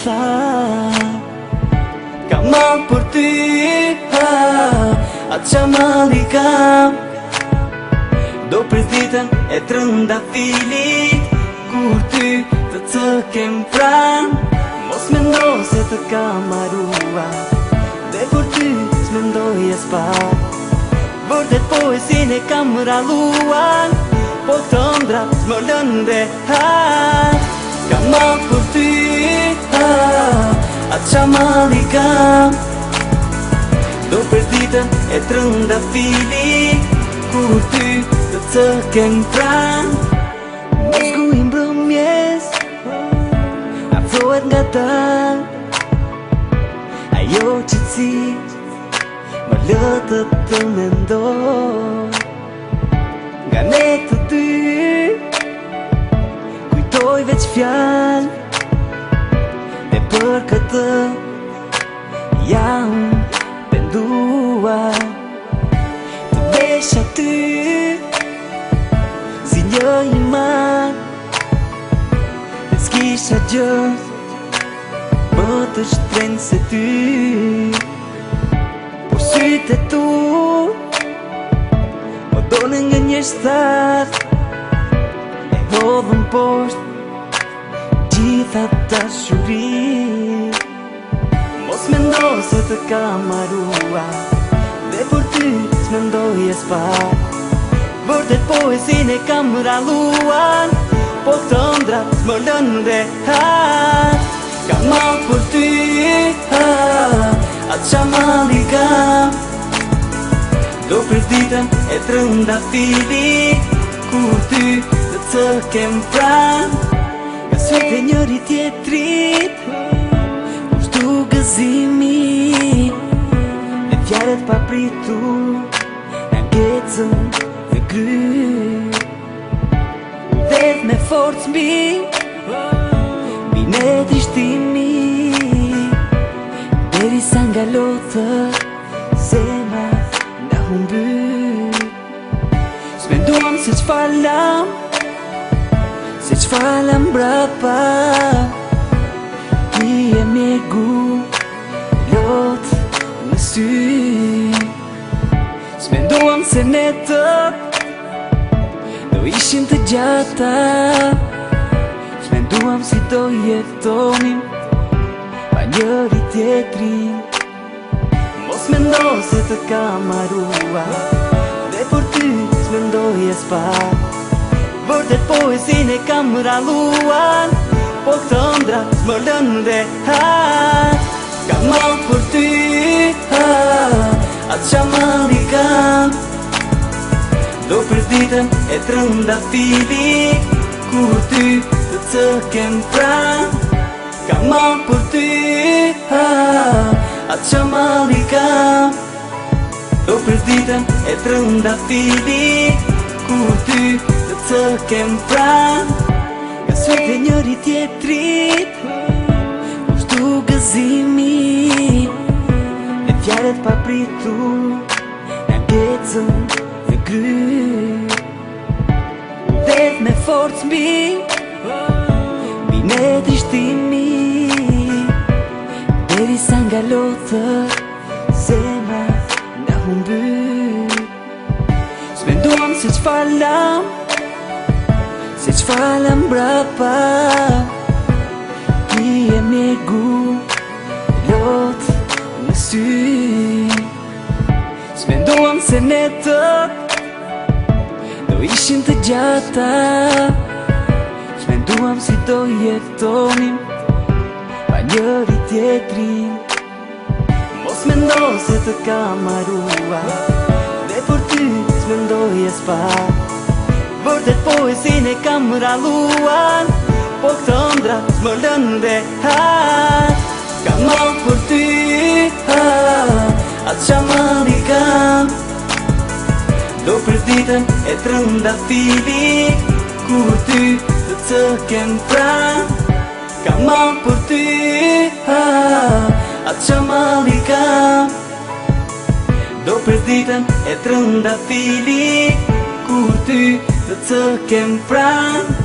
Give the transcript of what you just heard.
tha Ka mal për ty Atë qa mali kam Do pres ditën e trëndafilit Kur ty të cëkem pran Mos mendo se të kam marrua Dhe për ty s'mendoj e s'pa Vërtet poesin e kam ralluan Po këtë ëndra s'më lën rehat Ka mal për ty Atë qa mali kam Do pres ditën e trëndafilit Kur ty të cëken pran Mozgu i mbrëmjes Afrohet nga dal Ajo qëtësi Më lëtët të mendoj Nga ne të dy Kujtoj veç fjall Dhe për këtë Jam penduar Të vesh aty Si një iman Dhe s'kisha gjë Më të shtrenë se ty Por sytë e tu Më donë nga një shtat E hodhën poshtë Gjitha dashuri Mos mendo se të kam marrua Dhe për ty s'mendoj e s'pa Vërtet poesin e kam ralluan Po këtë ëndra s'më lën rehat Ka mal për ty Atë qa mali kam Do pres ditën e trëndafilit Kur ty të cëkem pran Nga sytë e njëri tjetrit Kushtu gëzimi Dhe fjallet pa pritu Nga ngecën dhe gry Udhet me forcë mbi Bine trishtimi Deri sa nga lotët Zemra nga humby S'menduam se q'falam Se q'falam brapa Ti e megu Lot në sy S'menduam se netët Do ishin të gjata S'menduam si do jetonim Pa njëri tjetrin Mos mendo se të kam marrua Dhe për ty s'mendoj e s'pa Vërtet poesin e kam ralluan Po këtë ëndra s'më lën rehat Ka mal për ty Atë qa mali kam Do pres ditën e trëndafilit Kur ty të cëken pran Ka mal për ty Atë qa mali kam Do pres ditën e trëndafilit Kur ty të cëkem pran Nga sytë e njëri tjetrit Kushtu gëzimi Dhe fjallet pa pritu Nga ngecën dhe gry Udhet me forcë mbi Bine trishtimi Deri sa nga lotët Zemra nga humby S'menduam se q'falam Se q'falam brapa Ti e megu Lot në sy S'menduam se netët Do ishin të gjata S'menduam si do jetonim Pa njëri tjetrin Mos mendo se të kam marrua Dhe për ty s'mendoj e s'pa Vërtet poesin e kam ralluan Po këtë ëndra s'më lën rehat Ka mal për ty Atë qa mali kam Do pres ditën e trëndafilit Kur ty të cëken pran Ka mal për ty Atë qa mali kam Do pres ditën e trëndafilit Kur ty të cëkem pran